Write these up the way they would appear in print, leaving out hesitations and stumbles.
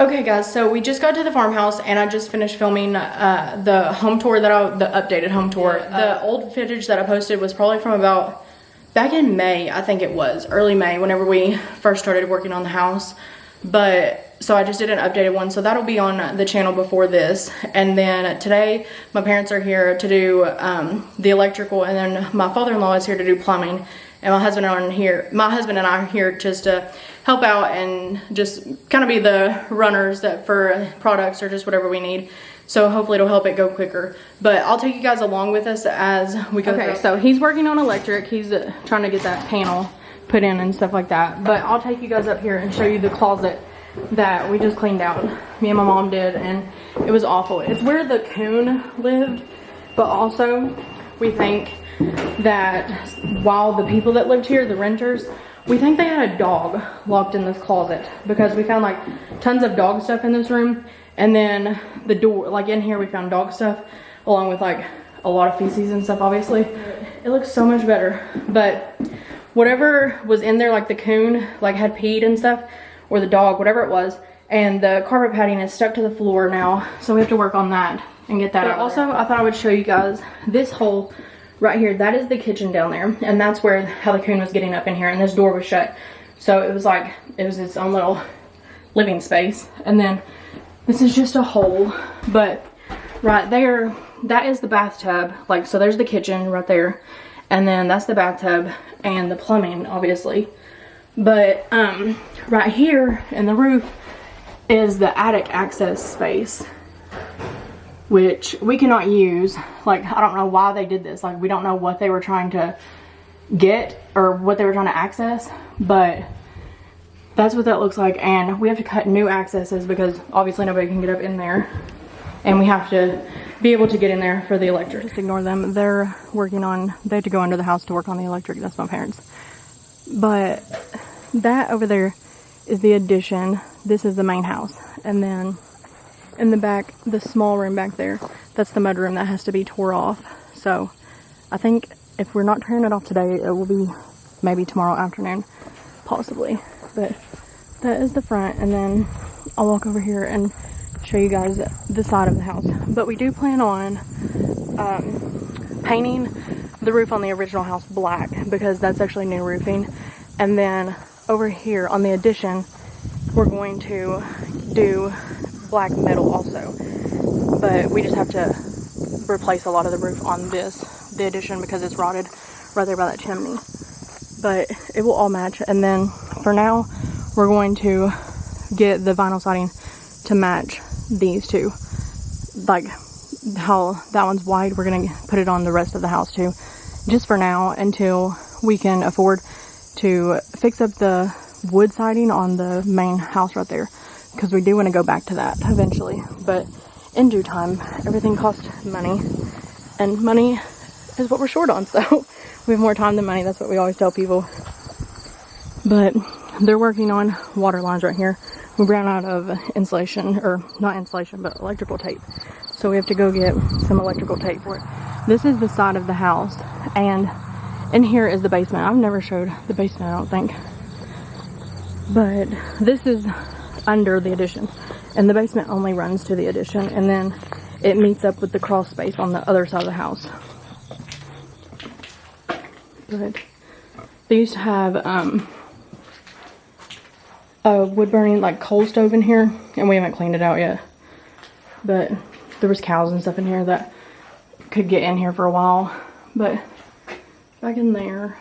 Okay guys, so we just got to the farmhouse and I just finished filming the home tour the updated home tour. The old footage that I posted was probably from about back in May, I think it was, early May, whenever we first started working on the house. But so I just did an updated one, so that'll be on the channel before this. And then today my parents are here to do the electrical, and then my father-in-law is here to do plumbing. And my husband and I are here just to help out and just kind of be the runners that for products or just whatever we need. So hopefully it'll help it go quicker. But I'll take you guys along with us as we go. Okay, so he's working on electric. He's trying to get that panel put in and stuff like that. But I'll take you guys up here and show you the closet that we just cleaned out. Me and my mom did, and it was awful. It's where the coon lived, but also we think that while the people that lived here, the renters, we think they had a dog locked in this closet, because we found like tons of dog stuff in this room, and then the door, like in here, we found dog stuff along with like a lot of feces and stuff. Obviously it looks so much better, but whatever was in there, like the coon like had peed and stuff, or the dog, whatever it was, and the carpet padding is stuck to the floor now, so we have to work on that and get that out. Also, I thought I would show you guys this hole right here. That is the kitchen down there, and that's where how the coon was getting up in here, and this door was shut, so it was like it was its own little living space. And then this is just a hole, but right there, that is the bathtub. Like, so there's the kitchen right there, and then that's the bathtub and the plumbing, obviously. But right here in the roof is the attic access space, which we cannot use. Like, I don't know why they did this. Like, we don't know what they were trying to get or what they were trying to access, but that's what that looks like. And we have to cut new accesses because obviously nobody can get up in there, and we have to be able to get in there for the electric. Just ignore them. They're working on, they have to go under the house to work on the electric. That's my parents. But that over there is the addition. This is the main house, and then in the back, the small room back there, that's the mud room that has to be tore off. So I think if we're not tearing it off today, it will be maybe tomorrow afternoon, possibly. But that is the front, and then I'll walk over here and show you guys the side of the house. But we do plan on painting the roof on the original house black, because that's actually new roofing. And then over here on the addition, we're going to do black metal also, but we just have to replace a lot of the roof on the addition, because it's rotted right there by that chimney. But it will all match. And then for now, we're going to get the vinyl siding to match these two. Like how that one's white, we're gonna put it on the rest of the house too, just for now, until we can afford to fix up the wood siding on the main house right there, because we do want to go back to that eventually. But in due time, everything costs money, and money is what we're short on. So we have more time than money. That's what we always tell people. But they're working on water lines right here. We ran out of insulation, or not insulation, but electrical tape. So we have to go get some electrical tape for it. This is the side of the house, and in here is the basement. I've never showed the basement, I don't think. But this is under the addition, and the basement only runs to the addition, and then it meets up with the crawl space on the other side of the house. But they used to have a wood burning like coal stove in here, and we haven't cleaned it out yet. But there was cows and stuff in here that could get in here for a while. But back in there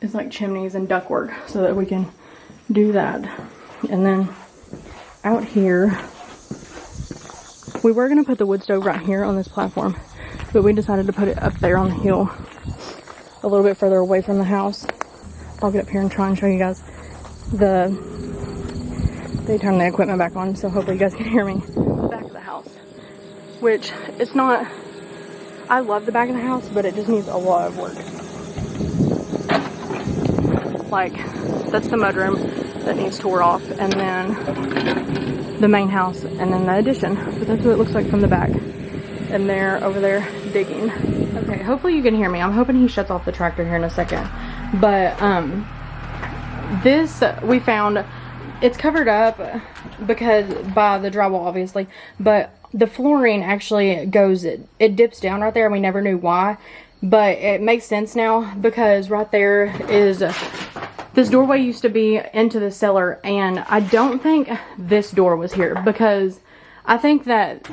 is like chimneys and ductwork, so that we can do that. And then out here, we were gonna put the wood stove right here on this platform, but we decided to put it up there on the hill, a little bit further away from the house. I'll get up here and try and show you guys they turned the equipment back on, so hopefully you guys can hear me. The back of the house, which it's not, I love the back of the house, but it just needs a lot of work. Like, that's the mudroom that needs tore off, and then the main house, and then the addition. But that's what it looks like from the back. And they're over there digging. Okay, hopefully you can hear me. I'm hoping he shuts off the tractor here in a second. But this we found it's covered up because by the drywall, obviously, but the flooring actually goes, it dips down right there, and we never knew why, but it makes sense now because right there is, this doorway used to be into the cellar, and I don't think this door was here because I think that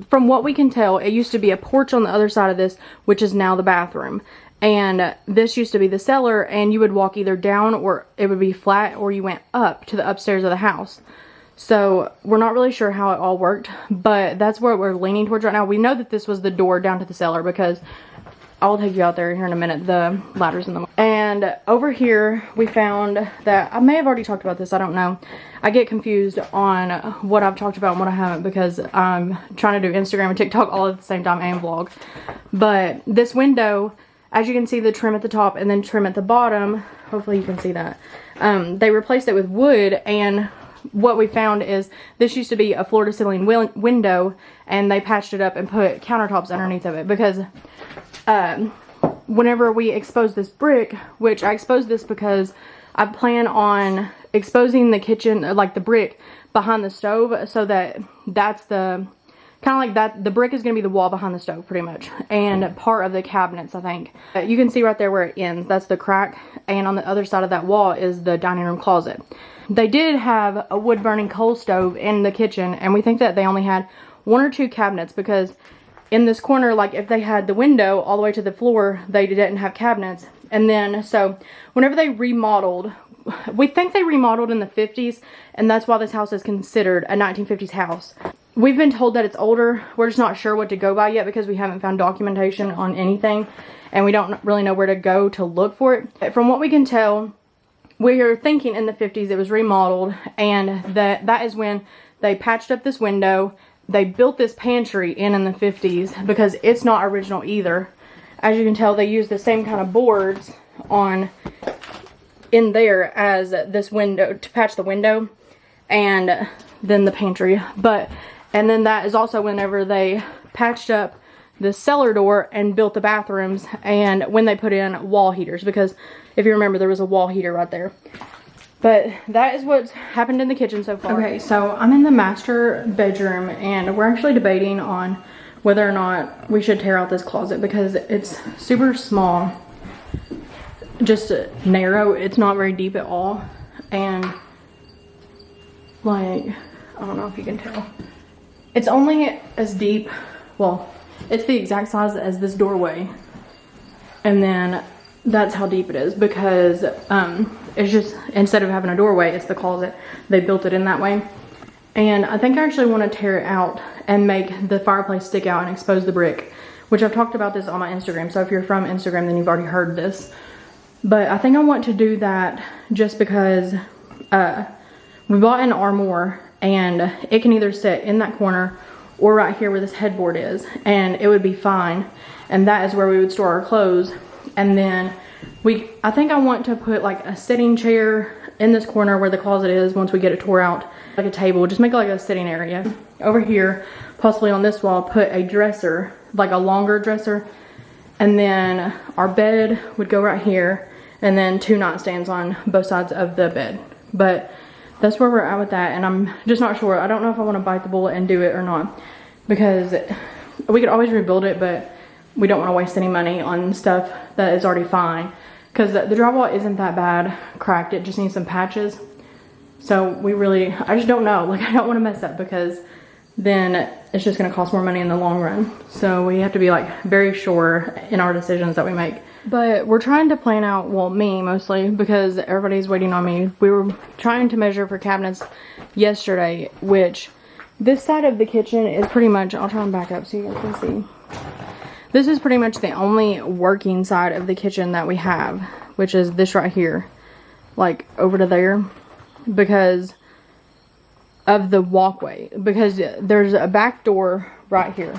from what we can tell, it used to be a porch on the other side of this, which is now the bathroom. And this used to be the cellar, and you would walk either down, or it would be flat, or you went up to the upstairs of the house. So we're not really sure how it all worked, but that's where we're leaning towards right now. We know that this was the door down to the cellar because I'll take you out there here in a minute. The ladder's in the... And over here, we found that... I may have already talked about this. I don't know. I get confused on what I've talked about and what I haven't because I'm trying to do Instagram and TikTok all at the same time and vlog. But this window, as you can see, the trim at the top and then trim at the bottom. Hopefully you can see that. They replaced it with wood, and what we found is this used to be a floor-to-ceiling window, and they patched it up and put countertops underneath of it because... whenever we expose this brick, which I exposed this because I plan on exposing the kitchen, like the brick behind the stove, so that that's the kind of like that, the brick is going to be the wall behind the stove pretty much, and part of the cabinets, I think. You can see right there where it ends, that's the crack, and on the other side of that wall is the dining room closet. They did have a wood burning coal stove in the kitchen, and we think that they only had 1 or 2 cabinets because in this corner, like if they had the window all the way to the floor, they didn't have cabinets. And then, so whenever they remodeled, we think they remodeled in the 50s, and that's why this house is considered a 1950s house. We've been told that it's older. We're just not sure what to go by yet because we haven't found documentation on anything, and we don't really know where to go to look for it. From what we can tell, we're thinking in the 50s it was remodeled, and that is when they patched up this window. They built this pantry in the 50s because it's not original either. As you can tell, they used the same kind of boards in there as this window to patch the window, and then the pantry. And then that is also whenever they patched up the cellar door and built the bathrooms, and when they put in wall heaters, because if you remember, there was a wall heater right there. But that is what's happened in the kitchen so far. Okay, so I'm in the master bedroom, and we're actually debating on whether or not we should tear out this closet because it's super small, just narrow. It's not very deep at all, and like, I don't know if you can tell. It's only as deep, well, it's the exact size as this doorway, and then that's how deep it is because it's just, instead of having a doorway, it's the closet. They built it in that way. And I think I actually want to tear it out and make the fireplace stick out and expose the brick, which I've talked about this on my Instagram. So if you're from Instagram, then you've already heard this. But I think I want to do that just because we bought an armoire, and it can either sit in that corner or right here where this headboard is, and it would be fine. And that is where we would store our clothes. And then I think I want to put like a sitting chair in this corner where the closet is once we get it tore out, like a table, just make it like a sitting area. Over here, possibly on this wall, put a dresser, like a longer dresser, and then our bed would go right here, and then 2 nightstands on both sides of the bed. But that's where we're at with that, and I'm just not sure. I don't know if I want to bite the bullet and do it or not, because we could always rebuild it, but we don't want to waste any money on stuff that is already fine, because the drywall isn't that bad cracked. It just needs some patches. So I just don't know. Like, I don't want to mess up because then it's just going to cost more money in the long run. So we have to be like very sure in our decisions that we make. But we're trying to plan out, well, me mostly, because everybody's waiting on me. We were trying to measure for cabinets yesterday, which this side of the kitchen is pretty much, I'll try and back up so you guys can see. This is pretty much the only working side of the kitchen that we have, which is this right here, like over to there, because of the walkway, because there's a back door right here,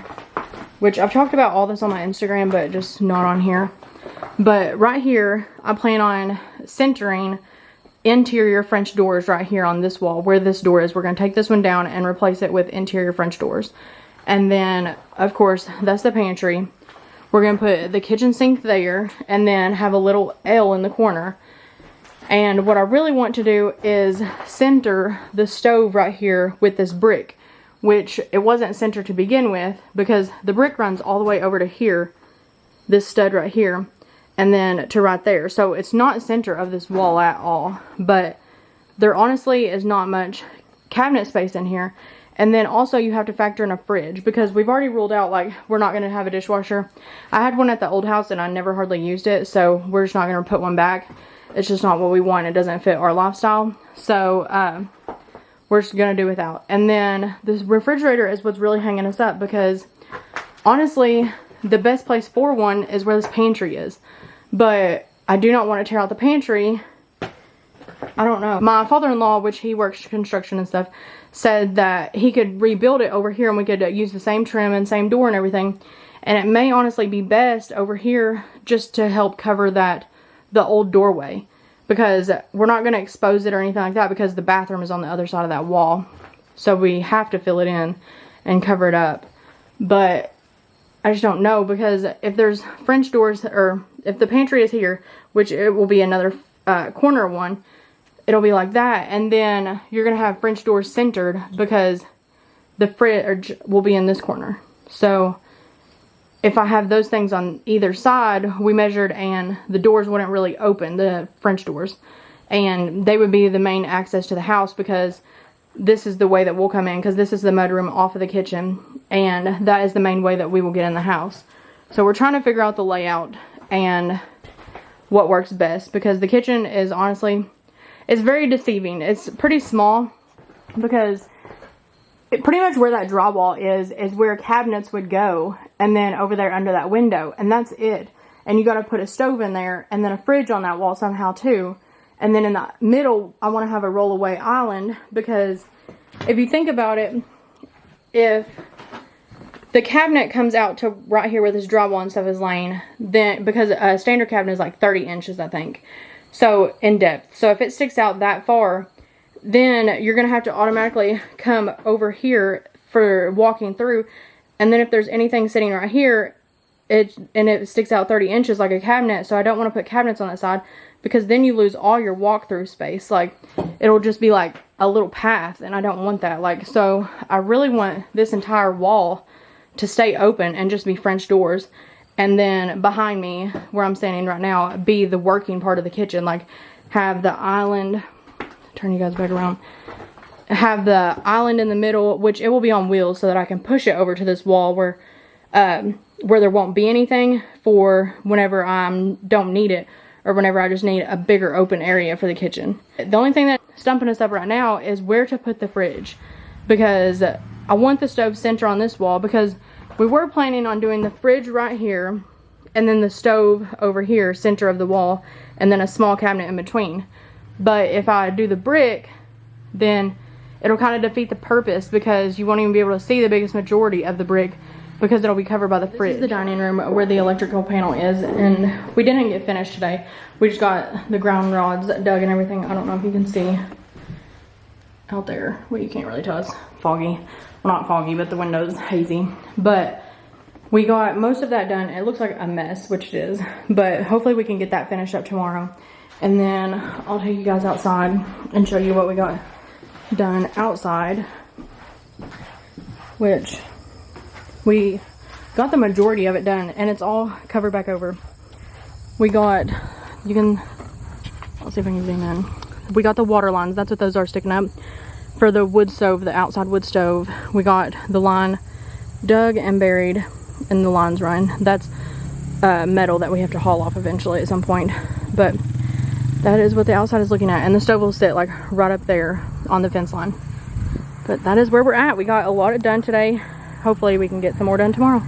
which I've talked about all this on my Instagram, but just not on here. But right here, I plan on centering interior French doors right here on this wall where this door is. We're going to take this one down and replace it with interior French doors. And then, of course, that's the pantry. We're going to put the kitchen sink there and then have a little L in the corner. And what I really want to do is center the stove right here with this brick, which it wasn't centered to begin with because the brick runs all the way over to here, this stud right here, and then to right there. So it's not center of this wall at all, but there honestly is not much cabinet space in here. And then also you have to factor in a fridge because we've already ruled out like we're not going to have a dishwasher. I had one at the old house and I never hardly used it, so we're just not going to put one back. It's just not what we want. It doesn't fit our lifestyle. So we're just going to do without. And then this refrigerator is what's really hanging us up because honestly the best place for one is where this pantry is. But I do not want to tear out the pantry. I don't know. My father-in-law, which he works construction and stuff, said that he could rebuild it over here and we could use the same trim and same door and everything. And it may honestly be best over here just to help cover that, the old doorway. Because we're not going to expose it or anything like that because the bathroom is on the other side of that wall. So we have to fill it in and cover it up. But I just don't know because if there's French doors, or if the pantry is here, which it will be another corner one, it'll be like that, and then you're gonna have French doors centered because the fridge will be in this corner. So if I have those things on either side, we measured and the doors wouldn't really open, the French doors, and they would be the main access to the house because this is the way that we'll come in, because this is the mudroom off of the kitchen, and that is the main way that we will get in the house. So we're trying to figure out the layout and what works best because the kitchen is honestly, it's very deceiving. It's pretty small because pretty much where that drywall is where cabinets would go, and then over there under that window, and that's it. And you got to put a stove in there and then a fridge on that wall somehow too. And then in the middle, I want to have a roll-away island because if you think about it, if the cabinet comes out to right here where this drywall and stuff is laying, then because a standard cabinet is like 30 inches, I think. So in depth. So if it sticks out that far, then you're going to have to automatically come over here for walking through. And then if there's anything sitting right here, it sticks out 30 inches like a cabinet. So I don't want to put cabinets on that side because then you lose all your walk-through space. Like it'll just be like a little path, and I don't want that. Like, so I really want this entire wall to stay open and just be French doors. And then behind me, where I'm standing right now, be the working part of the kitchen. Like, have the island, turn you guys back around, have the island in the middle, which it will be on wheels so that I can push it over to this wall where there won't be anything for whenever I don't need it, or whenever I just need a bigger open area for the kitchen. The only thing that's stumping us up right now is where to put the fridge, because I want the stove center on this wall, because we were planning on doing the fridge right here and then the stove over here, center of the wall, and then a small cabinet in between. But if I do the brick, then it'll kind of defeat the purpose because you won't even be able to see the biggest majority of the brick because it'll be covered by the fridge. This is the dining room where the electrical panel is, and we didn't get finished today. We just got the ground rods dug and everything. I don't know if you can see out there. Well, you can't really tell, it's foggy. Well, not foggy, but the window's hazy. But we got most of that done. It looks like a mess, which it is, but hopefully we can get that finished up tomorrow. And then I'll take you guys outside and show you what we got done outside, which we got the majority of it done, and it's all covered back over. We got, you can, I'll see if I can zoom in. We got the water lines, that's what those are sticking up. For the wood stove, the outside wood stove, we got the line dug and buried, and the lines run. That's metal that we have to haul off eventually at some point. But that is what the outside is looking at, and the stove will sit like right up there on the fence line. But that is where we're at. We got a lot done today. Hopefully we can get some more done tomorrow.